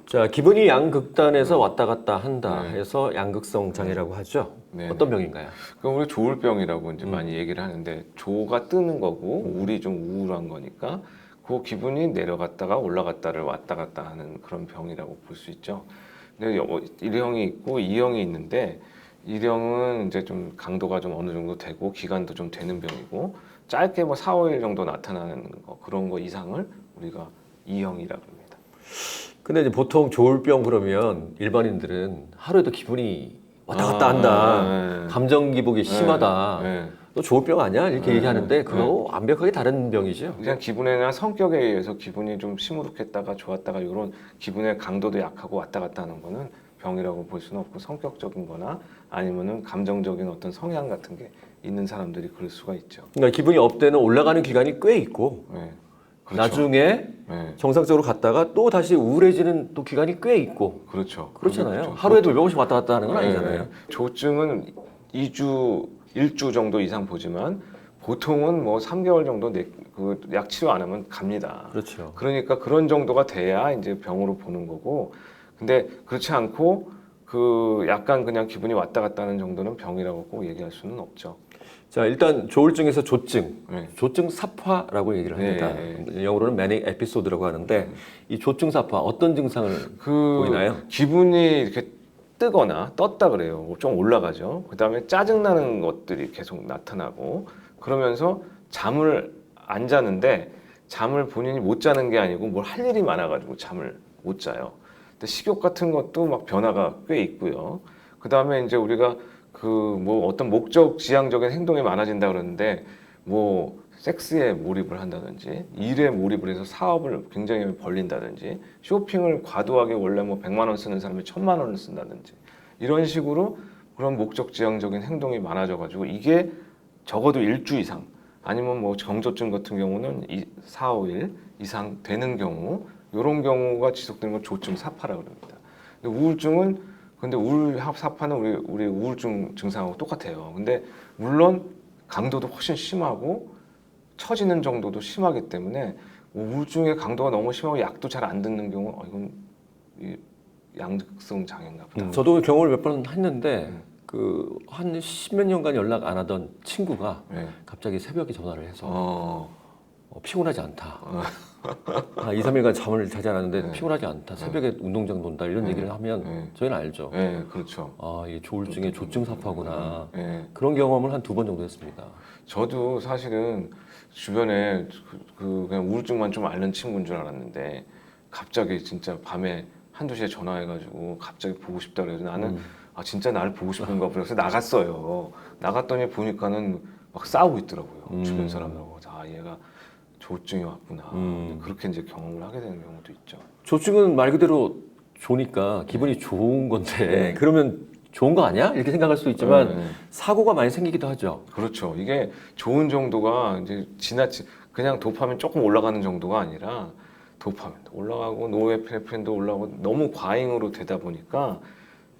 자, 기분이 양극단에서 왔다 갔다 한다 네. 해서 양극성 장애라고 하죠. 네. 어떤 병인가요? 그럼 우리 조울병이라고 이제 많이 얘기를 하는데 조가 뜨는 거고 울이 좀 우울한 거니까 그 기분이 내려갔다가 올라갔다를 왔다 갔다 하는 그런 병이라고 볼 수 있죠. 근데 1형이 있고 2형이 있는데 1형은 이제 좀 강도가 좀 어느 정도 되고 기간도 좀 되는 병이고 짧게 뭐 4, 5일 정도 나타나는 거 그런 거 이상을 우리가 2형이라고 합니다. 근데 이제 보통 조울병 그러면 일반인들은 하루에도 기분이 왔다 갔다 한다. 네. 감정 기복이 심하다. 네. 너 조울병 아니야? 이렇게 네. 얘기하는데 그거 완벽하게 다른 병이죠. 그냥 기분이나 성격에 의해서 기분이 좀 시무룩했다가 좋았다가 이런 기분의 강도도 약하고 왔다 갔다 하는 거는 병이라고 볼 수는 없고 성격적인 거나 아니면은 감정적인 어떤 성향 같은 게 있는 사람들이 그럴 수가 있죠. 그러니까 기분이 업 때는 올라가는 기간이 꽤 있고 네. 그렇죠. 나중에 네. 정상적으로 갔다가 또 다시 우울해지는 또 기간이 꽤 있고 그렇죠. 그렇잖아요. 그렇죠. 하루에도 몇 번씩 왔다 갔다 하는 건 네, 아니잖아요. 네. 조증은 2주, 1주 정도 이상 보지만 보통은 뭐 3개월 정도 그 약 치료 안 하면 갑니다. 그렇죠. 그러니까 그런 정도가 돼야 이제 병으로 보는 거고, 근데 그렇지 않고 그 약간 그냥 기분이 왔다 갔다 하는 정도는 병이라고 꼭 얘기할 수는 없죠. 자, 일단 조울증에서 조증, 네. 조증 사파라고 얘기를 합니다. 네. 영어로는 매닉 에피소드라고 하는데 이 조증 사파 어떤 증상을 보이나요? 기분이 이렇게 뜨거나 떴다 그래요. 좀 올라가죠. 그 다음에 짜증나는 것들이 계속 나타나고 그러면서 잠을 안 자는데 잠을 본인이 못 자는 게 아니고 뭘 할 일이 많아가지고 잠을 못 자요. 근데 식욕 같은 것도 막 변화가 꽤 있고요. 그 다음에 이제 우리가 그 뭐 어떤 목적 지향적인 행동이 많아진다 그러는데 뭐 섹스에 몰입을 한다든지 일에 몰입을 해서 사업을 굉장히 벌린다든지 쇼핑을 과도하게 원래 뭐 100만 원 쓰는 사람이 1000만 원을 쓴다든지 이런 식으로 그런 목적 지향적인 행동이 많아져 가지고 이게 적어도 일주 이상 아니면 뭐 정조증 같은 경우는 4, 5일 이상 되는 경우 이런 경우가 지속되는 걸 조증 사파라고 합니다. 근데 우울증은 근데 우울 사파는 우리 우울증 증상하고 똑같아요. 근데 물론 강도도 훨씬 심하고 처지는 정도도 심하기 때문에 우울증의 강도가 너무 심하고 약도 잘 안 듣는 경우 이건 이 양극성 장애인가 보다. 저도 경험을 몇 번 했는데 그 한 10몇 년간 연락 안 하던 친구가 네. 갑자기 새벽에 전화를 해서 어. 피곤하지 않다. 한 2, 3일간 잠을 자지 않았는데 네. 피곤하지 않다. 새벽에 운동장 논다. 이런 네. 얘기를 하면 네. 저희는 알죠. 네, 그렇죠. 아, 이게 조울증의 조증 사파구나. 네. 그런 경험을 한 2번 정도 했습니다. 저도 사실은 주변에 그냥 우울증만 좀 앓는 친구인 줄 알았는데 갑자기 진짜 밤에 한두 시에 전화해가지고 갑자기 보고 싶다 그래서 나는 아 진짜 나를 보고 싶은가 보다 그래서 나갔어요. 나갔더니 보니까는 막 싸우고 있더라고요. 주변 사람들하고. 아 얘가 조증이 왔구나. 그렇게 이제 경험을 하게 되는 경우도 있죠. 조증은 말 그대로 좋으니까 기분이 좋은 건데 그러면 좋은 거 아니야? 이렇게 생각할 수 있지만 네. 사고가 많이 생기기도 하죠. 그렇죠. 이게 좋은 정도가 이제 그냥 도파민 조금 올라가는 정도가 아니라 도파민도 올라가고 노에피네프린도 올라가고 너무 과잉으로 되다 보니까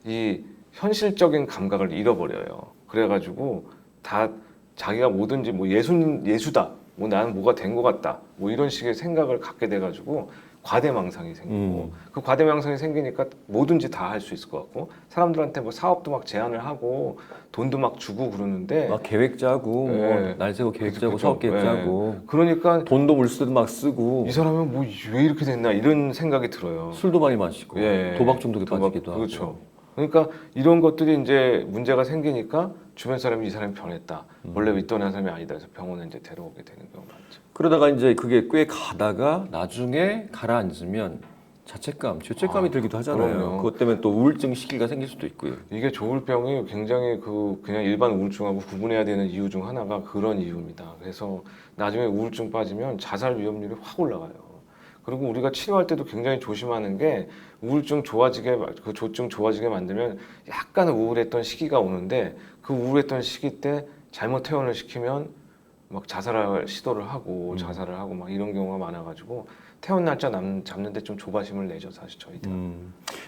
이 현실적인 감각을 잃어버려요. 그래가지고 다 자기가 뭐든지 뭐 예수다, 뭐 나는 뭐가 된 것 같다, 뭐 이런 식의 생각을 갖게 돼가지고 과대망상이 생기고 그 과대망상이 생기니까 뭐든지 다 할 수 있을 것 같고 사람들한테 뭐 사업도 막 제안을 하고 돈도 막 주고 그러는데 막 계획 짜고 네. 뭐 날 세고 계획 짜고 그죠. 사업 계획 네. 짜고 그러니까 돈도 물쓰듯 막 쓰고 이 사람은 뭐 왜 이렇게 됐나 이런 생각이 들어요. 술도 많이 마시고 예. 도박 중독에 빠지기도 하고. 그렇죠. 그러니까 이런 것들이 이제 문제가 생기니까 주변 사람이 이 사람이 변했다. 원래 있던 사람이 아니다. 해서 병원에 이제 데려오게 되는 경우가 많죠. 그러다가 이제 그게 꽤 가다가 나중에 가라앉으면 자책감, 죄책감이 들기도 하잖아요. 그럼요. 그것 때문에 또 우울증 시기가 생길 수도 있고요. 이게 조울병이 굉장히 그냥 일반 우울증하고 구분해야 되는 이유 중 하나가 그런 이유입니다. 그래서 나중에 우울증 빠지면 자살 위험률이 확 올라가요. 그리고 우리가 치료할 때도 굉장히 조심하는 게 우울증 좋아지게 그 조증 좋아지게 만들면 약간 우울했던 시기가 오는데 그 우울했던 시기 때 잘못 퇴원을 시키면 막 자살할 시도를 하고 자살을 하고 막 이런 경우가 많아가지고 퇴원 날짜 잡는데 좀 조바심을 내죠 사실 저희들.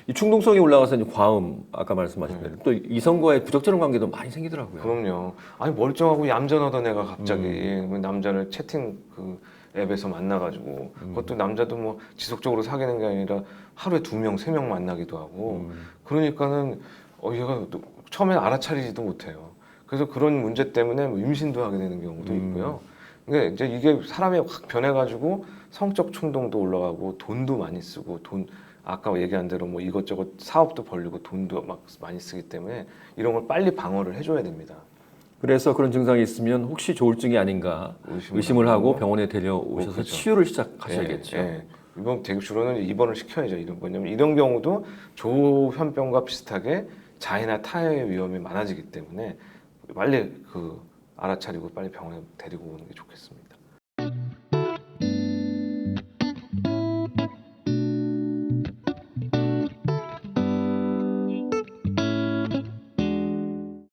이 충동성이 올라가서 이제 과음, 아까 말씀하신 대로 또 이성과의 부적절한 관계도 많이 생기더라고요. 그럼요. 아니 멀쩡하고 얌전하던 애가 갑자기 남자를 채팅 그 앱에서 만나가지고 그것도 남자도 뭐 지속적으로 사귀는 게 아니라 하루에 2명, 3명 만나기도 하고 그러니까는 얘가 처음엔 알아차리지도 못해요. 그래서 그런 문제 때문에 뭐 임신도 하게 되는 경우도 있고요. 근데 이제 이게 사람이 확 변해가지고 성적 충동도 올라가고 돈도 많이 쓰고 아까 얘기한 대로 뭐 이것저것 사업도 벌리고 돈도 막 많이 쓰기 때문에 이런 걸 빨리 방어를 해줘야 됩니다. 그래서 그런 증상이 있으면 혹시 조울증이 아닌가 의심을 하고 병원에 데려오셔서 그렇죠. 치유를 시작하셔야겠죠. 이번 대주로는 입원을 시켜야죠. 왜냐면 이런 경우도 조현병과 비슷하게 자해나 타해의 위험이 많아지기 때문에 빨리 알아차리고 빨리 병원에 데리고 오는 게 좋겠습니다.